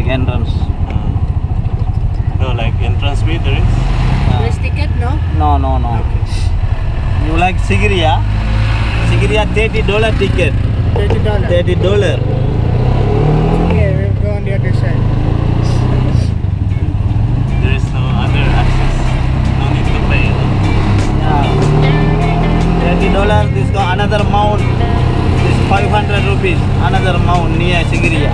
entrance. No, like entrance fee there is? There's ticket, no? No. Okay. You like Sigiriya? Sigiriya $30 ticket. $30. $30. Okay, we'll go on the other side. There is no other access. No need to pay. Yeah. $30. This got another mount. This 500 rupees. Another mount near Sigiriya.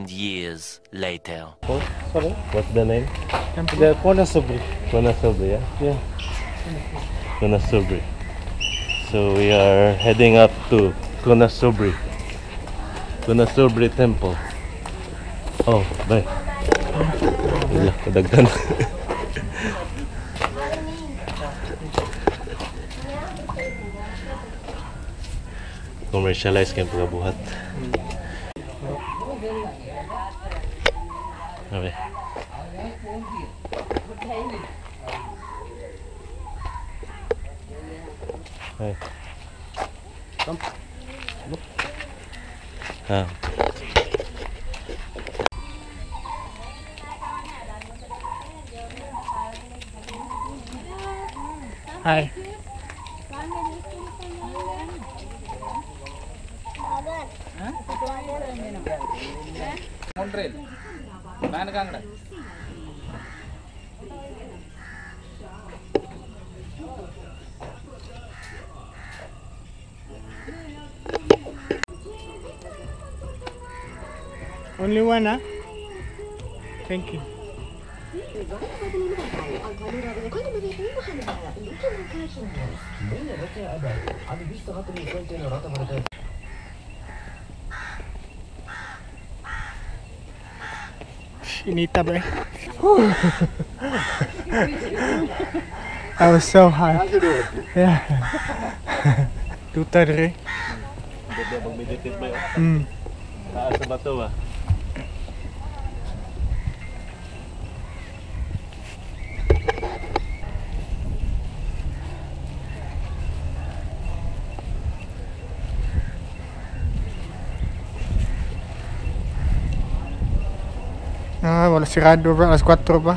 Years later. Oh, sorry? What's the name? The Koneswaram. Koneswaram, yeah? Yeah. Koneswaram. So we are heading up to Koneswaram Temple. Oh, bye. Wala, kadaghan. Commercialize kayong pagkabuhat. Okay. Hey. Come. Look. Ah. Hi. Only one, huh? Thank you. Inita ba? I was so high. Yeah. 2:30. Mag-meditate ba yun? Taas sa bato ba? Ah, wala sirado ba? Alas 4 pa.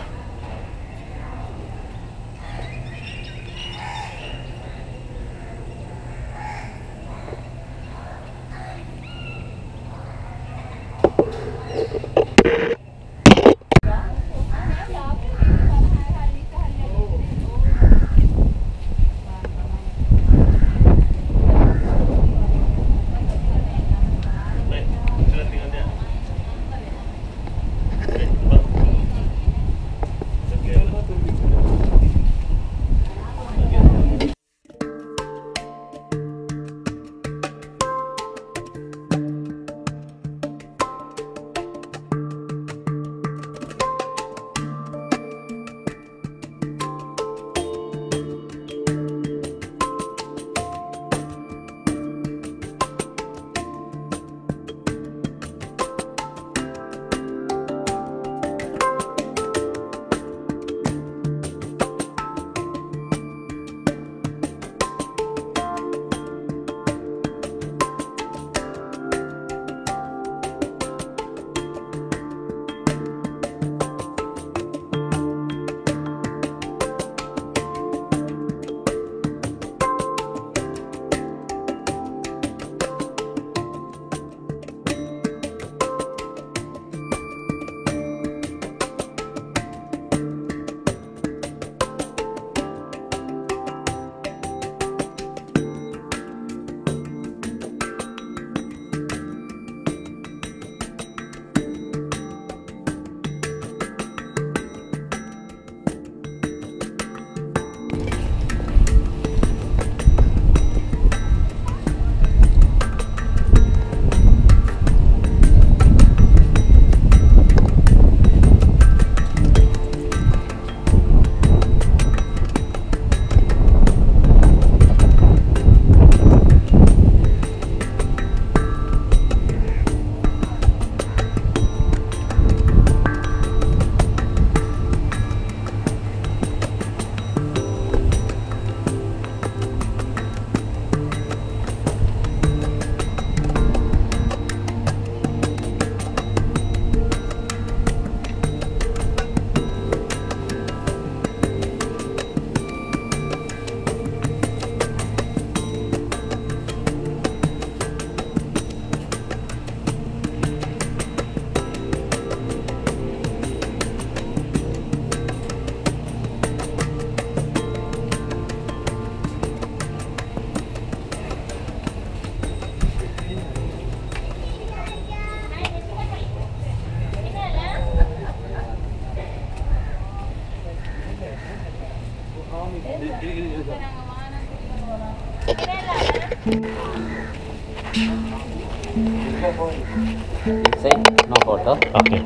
Inside, no photo. Okay.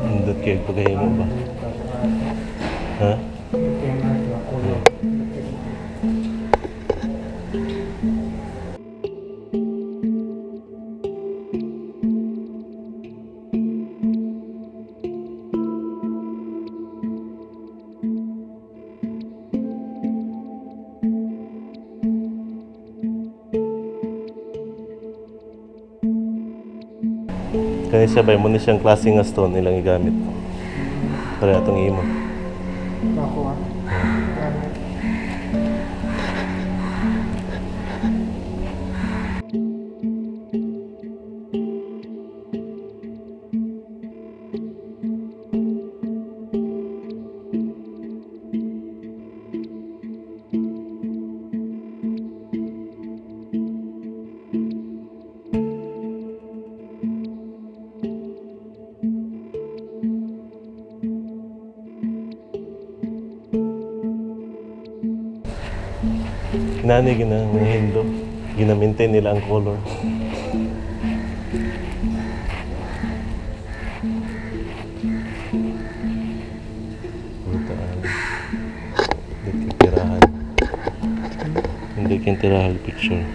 Nindot kayo pagkahimo ba? Ha? Kaya siya ba, muna siyang klase nga stone ilang igamit. Para atong imo. Ako ah. Kinani ng mga Hindu, ginamintain nila ang color. Hindi kintirahan picture.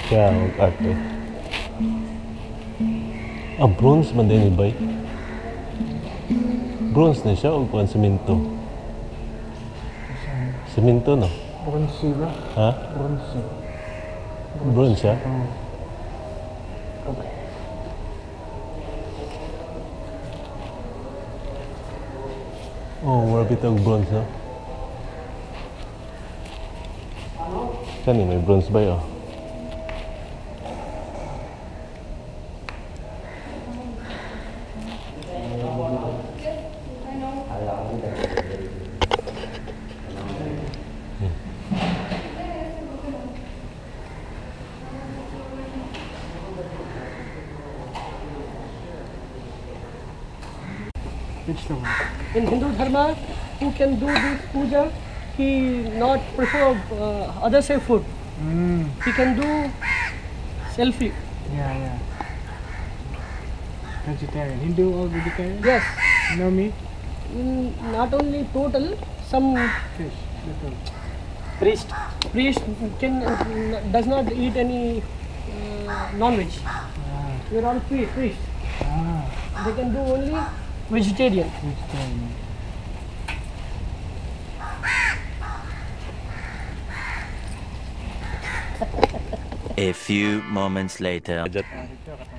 Kaya mag-arte. Bronze man din ba? Bronze na siya o kuhan semento? Semento, no? Bronze ba? Ha? Bronze. Bronze siya? Okay. Oh, wala bitang bronze, no? Kani, may bronze ba yun? In Hindu Dharma, who can do this puja, he not prefer other say food. He can do selfie. Yeah. Vegetarian. Hindu or vegetarian? Yes. No meat? Not only total, some Fish. Little. priest can does not eat any non-veg. You're all priest. Ah, They can do only vegetarian. vegetarian. A few moments later. Ajat.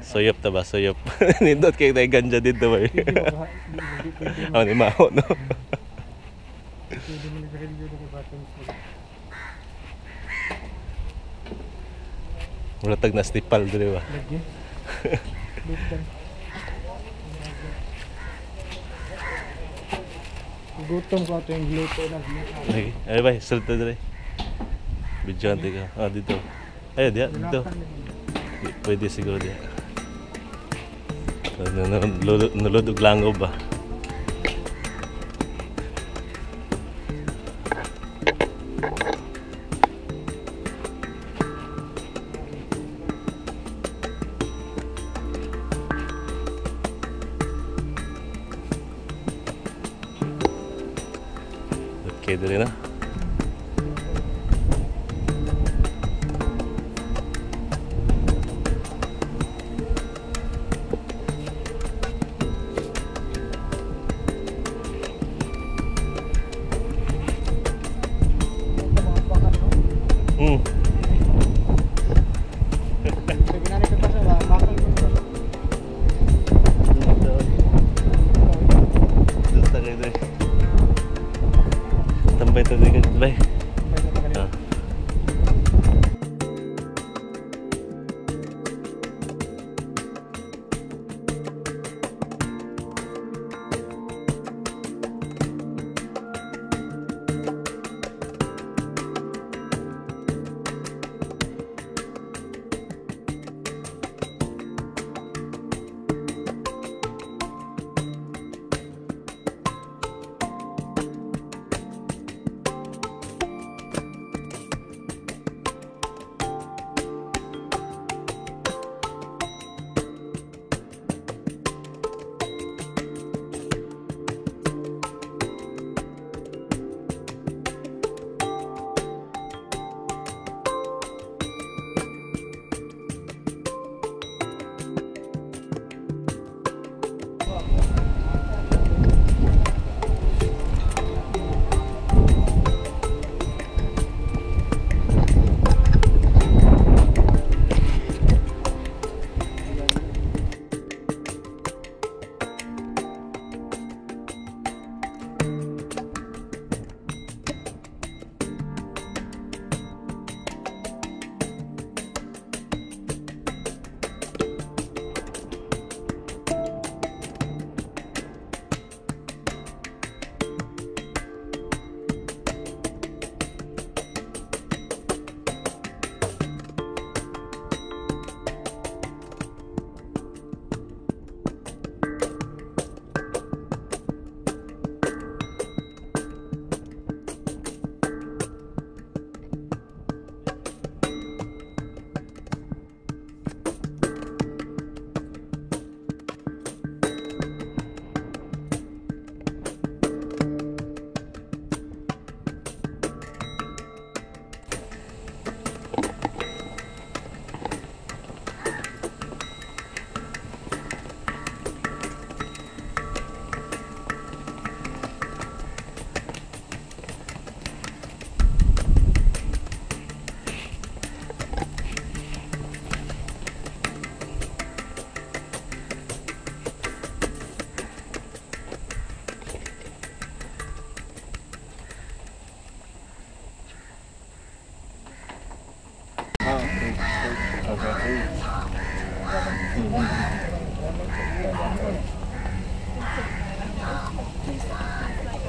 Soyop ta ba? Soyop. Nindot kay tay ganja dito ba? Ano ni mao no? Wala tag na stipal dito ba? Gutom ko ito yung gluto na. Lagi. Ay ba, sulta dito. Bidyan ka. Ah, dito. Ay, dito. Pwede siguro dia. Naludog langob ba? Okay, dali na. Tambay tadi kan, tambay.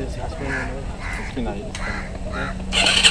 This has been